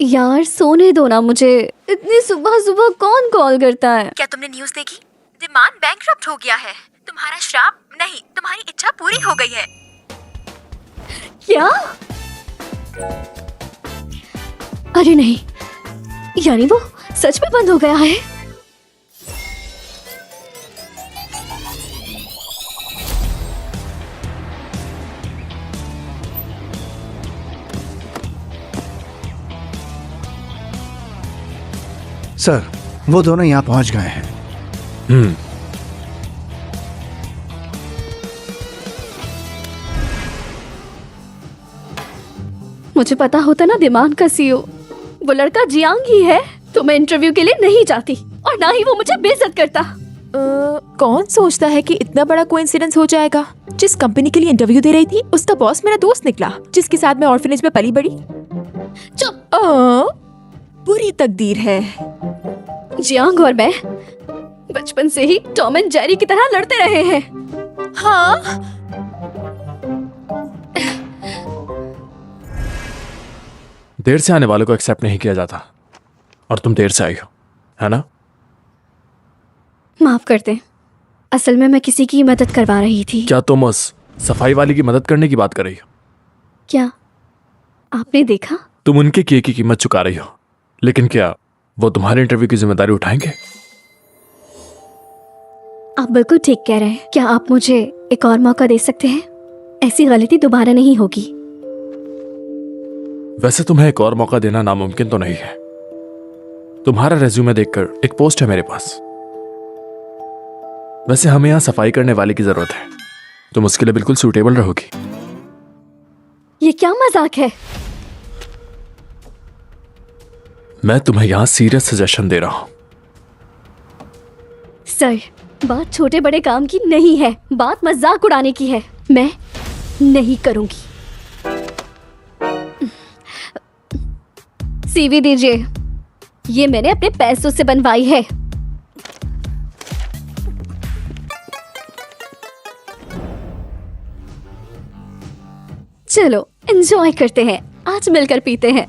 यार सोने दो ना मुझे, इतनी सुबह सुबह कौन कॉल करता है। क्या तुमने न्यूज़ देखी? दिमान बैंकरप्ट हो गया है। तुम्हारा श्राप नहीं, तुम्हारी इच्छा पूरी हो गई है। क्या? अरे नहीं, यानी वो सच में बंद हो गया है। सर, वो दोनों यहाँ पहुंच गए हैं। मुझे पता होता ना दिमाग का सीईओ वो लड़का जियांग ही है तो मैं इंटरव्यू के लिए नहीं जाती और ना ही वो मुझे बेइज्जत करता। कौन सोचता है कि इतना बड़ा कोइंसिडेंस हो जाएगा। जिस कंपनी के लिए इंटरव्यू दे रही थी उसका बॉस मेरा दोस्त निकला, जिसके साथ मैं ऑर्फनेज में पली बड़ी। चुप। बुरी तकदीर है। जियांग और मैं बचपन से ही टॉम एंड जेरी की तरह लड़ते रहे हैं। हाँ, देर से आने वालों को एक्सेप्ट नहीं किया जाता और तुम देर से आई हो, है ना? माफ कर दे, असल में मैं किसी की मदद करवा रही थी। क्या तुम उस सफाई वाली की मदद करने की बात कर रही हो? क्या आपने देखा? तुम उनके किए की कीमत चुका रही हो, लेकिन क्या वो तुम्हारे इंटरव्यू की जिम्मेदारी उठाएंगे? आप बिल्कुल ठीक कह रहे हैं। क्या आप मुझे एक और मौका दे सकते हैं? ऐसी गलती दोबारा नहीं होगी। वैसे तुम्हें एक और मौका देना नामुमकिन तो नहीं है। तुम्हारा रेज्यूमे देखकर एक पोस्ट है मेरे पास। वैसे हमें यहां सफाई करने वाले की जरूरत है, तुम उसके लिए बिल्कुल सूटेबल रहोगी। ये क्या मजाक है? मैं तुम्हें यहां सीरियस सजेशन दे रहा हूं। सर, बात छोटे बड़े काम की नहीं है, बात मजाक उड़ाने की है। मैं नहीं करूंगी। सीवी दीजिए, ये मैंने अपने पैसों से बनवाई है। चलो एंजॉय करते हैं, आज मिलकर पीते हैं।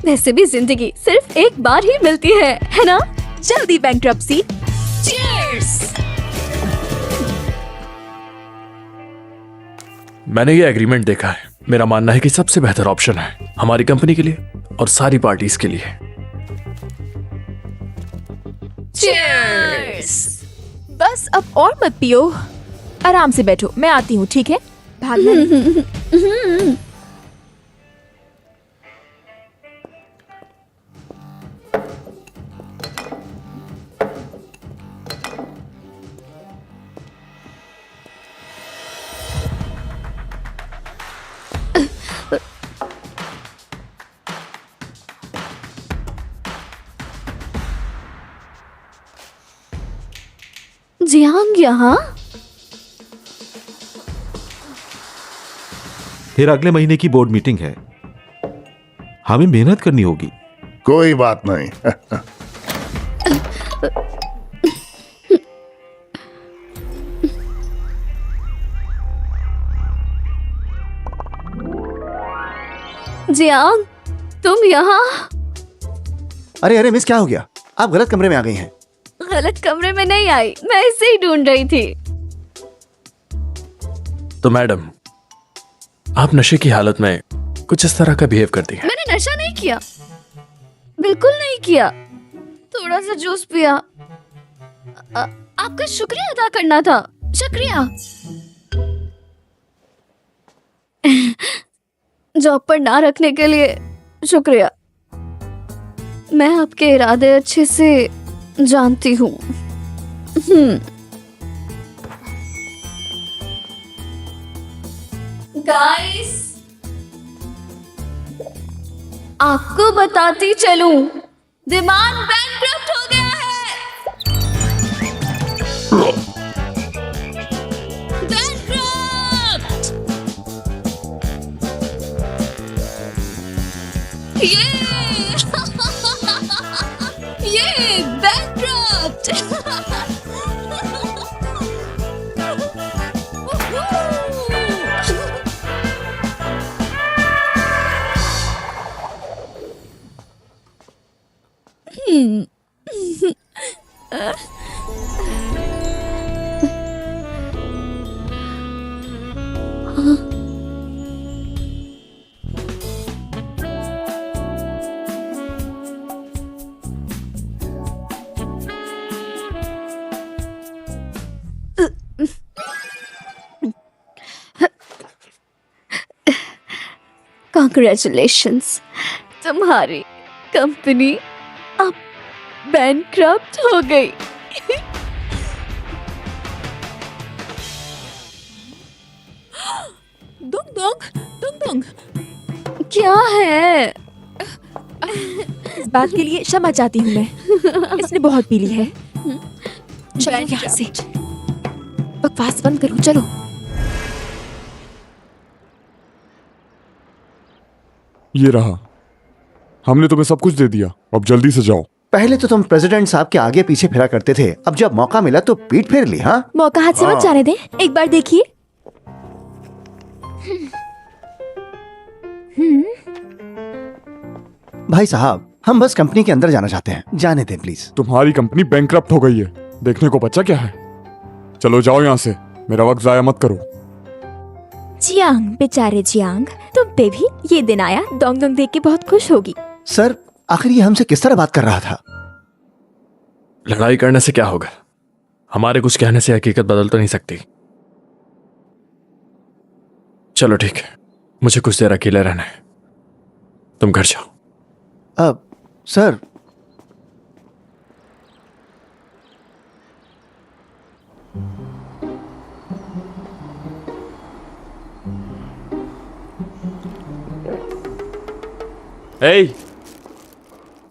वैसे भी जिंदगी सिर्फ एक बार ही मिलती है ना? जल्दी बैंकरप्सी। चीयर्स। मैंने ये एग्रीमेंट देखा है। मेरा मानना है कि सबसे बेहतर ऑप्शन है हमारी कंपनी के लिए और सारी पार्टीज के लिए। चीयर्स। बस अब और मत पियो, आराम से बैठो, मैं आती हूँ, ठीक है? भागना नहीं। जियांग यहाँ? फिर अगले महीने की बोर्ड मीटिंग है, हमें मेहनत करनी होगी। कोई बात नहीं। जियांग, तुम यहाँ? अरे अरे मिस, क्या हो गया? आप गलत कमरे में आ गई हैं। गलत कमरे में नहीं आई, मैं इसे ही ढूंढ रही थी। तो मैडम, आप नशे की हालत में कुछ इस तरह का बिहेव करती हैं। मैंने नशा नहीं किया, बिल्कुल नहीं किया। थोड़ा सा जूस पिया। आपका शुक्रिया अदा करना था। शुक्रिया। जॉब पर ना रखने के लिए शुक्रिया। मैं आपके इरादे अच्छे से जानती हूँ। गाइस, आपको बताती चलूं, दिमान बैंकरप्ट हो गया है। बैंकरप्ट! ये बैंकरप्ट! कॉन्ग्रेचुलेशंस, तुम्हारी कंपनी अब बैंकक्रप्ट हो गई। दुंग दुंग दुंग दुंग। क्या है? इस बात के लिए क्षमा चाहती हूँ मैं। इसने बहुत पी ली है। चलो यहाँ से, बकवास बंद करो, चलो। ये रहा, हमने तुम्हें सब कुछ दे दिया, अब जल्दी से जाओ। पहले तो तुम प्रेसिडेंट साहब के आगे पीछे फिरा करते थे, अब जब मौका मिला तो पीठ फेर ली। हाँ, मौका हाथ से मत जाने दे, एक बार देखिए। भाई साहब, हम बस कंपनी के अंदर जाना चाहते हैं, जाने दें प्लीज। तुम्हारी कंपनी बैंकक्रप्ट हो गई है, देखने को बच्चा क्या है। चलो जाओ यहाँ से, मेरा वक्त जाया मत करो। जियांग, बेचारे जियांग, तुम पे भी ये दिन आया। डोंग डोंग देख के बहुत खुश होगी। सर, आखिर ये हमसे किस तरह बात कर रहा था? लड़ाई करने से क्या होगा? हमारे कुछ कहने से हकीकत बदल तो नहीं सकती। चलो ठीक है, मुझे कुछ देर अकेले रहना है, तुम घर जाओ। अब सर, ए,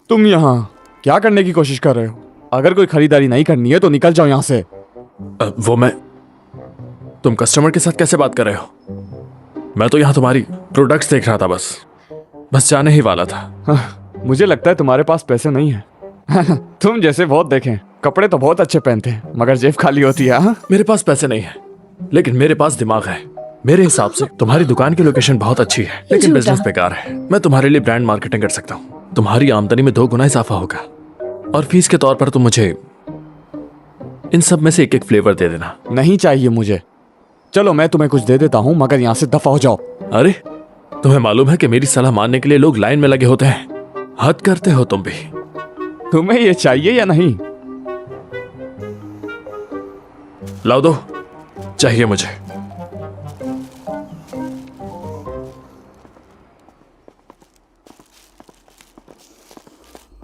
तुम यहाँ क्या करने की कोशिश कर रहे हो? अगर कोई खरीदारी नहीं करनी है तो निकल जाओ यहाँ से। वो मैं, तुम कस्टमर के साथ कैसे बात कर रहे हो? मैं तो यहाँ तुम्हारी प्रोडक्ट्स देख रहा था, बस जाने ही वाला था। मुझे लगता है तुम्हारे पास पैसे नहीं है। तुम जैसे बहुत देखे, कपड़े तो बहुत अच्छे पहनते हैं, मगर जेब खाली होती है। हाँ? मेरे पास पैसे नहीं है, लेकिन मेरे पास दिमाग है। मेरे हिसाब से तुम्हारी दुकान की लोकेशन बहुत अच्छी है, लेकिन बिजनेस बेकार है। मैं तुम्हारे लिए ब्रांड मार्केटिंग कर सकता हूँ, तुम्हारी आमदनी में 2 गुना इजाफा होगा, और फीस के तौर पर तुम मुझे इन सब में से एक फ्लेवर दे देना। नहीं चाहिए मुझे। चलो मैं तुम्हें कुछ दे देता हूँ, मगर यहाँ से दफा हो जाओ। अरे, तुम्हें मालूम है कि मेरी सलाह मानने के लिए लोग लाइन में लगे होते हैं? हद करते हो तुम भी। तुम्हें ये चाहिए या नहीं? लाओ दो, चाहिए मुझे।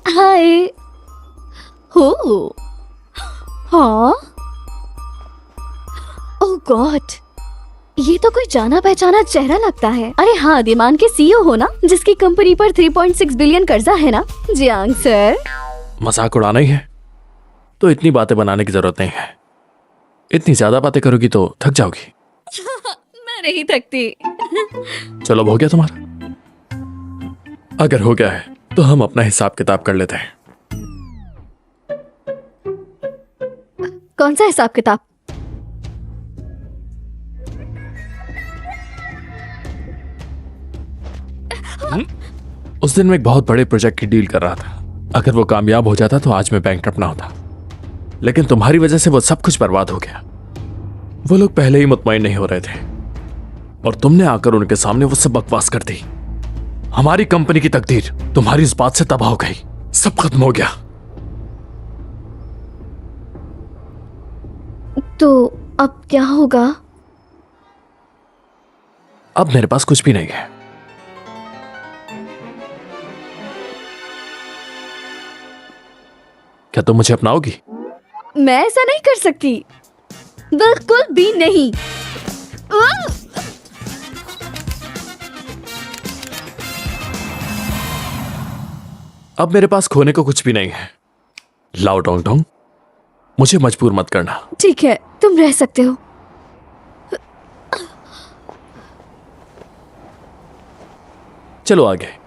हाय। हो, हाँ, ओह गॉड, ये तो कोई जाना पहचाना चेहरा लगता है। अरे हाँ, दिमान के सीईओ हो ना, जिसकी कंपनी पर 3.6 बिलियन कर्जा है ना? जियांग सर, मजाक उड़ाना ही है तो इतनी बातें बनाने की जरूरत नहीं है। इतनी ज्यादा बातें करोगी तो थक जाओगी। मैं नहीं थकती। चलो, अब हो गया तुम्हारा? अगर हो गया है तो हम अपना हिसाब किताब कर लेते हैं। कौन सा हिसाब किताब? उस दिन मैं एक बहुत बड़े प्रोजेक्ट की डील कर रहा था। अगर वो कामयाब हो जाता तो आज मैं बैंकक्रप्ट ना होता, लेकिन तुम्हारी वजह से वो सब कुछ बर्बाद हो गया। वो लोग पहले ही मुतमईन नहीं हो रहे थे, और तुमने आकर उनके सामने वो सब बकवास कर दी। हमारी कंपनी की तकदीर तुम्हारी इस बात से तबाह हो गई, सब खत्म हो गया। तो अब क्या होगा? अब मेरे पास कुछ भी नहीं है। क्या तुम मुझे अपनाओगी? मैं ऐसा नहीं कर सकती, बिल्कुल भी नहीं। अब मेरे पास खोने को कुछ भी नहीं है। लाओ डोंग डोंग, मुझे मजबूर मत करना। ठीक है, तुम रह सकते हो। चलो आगे।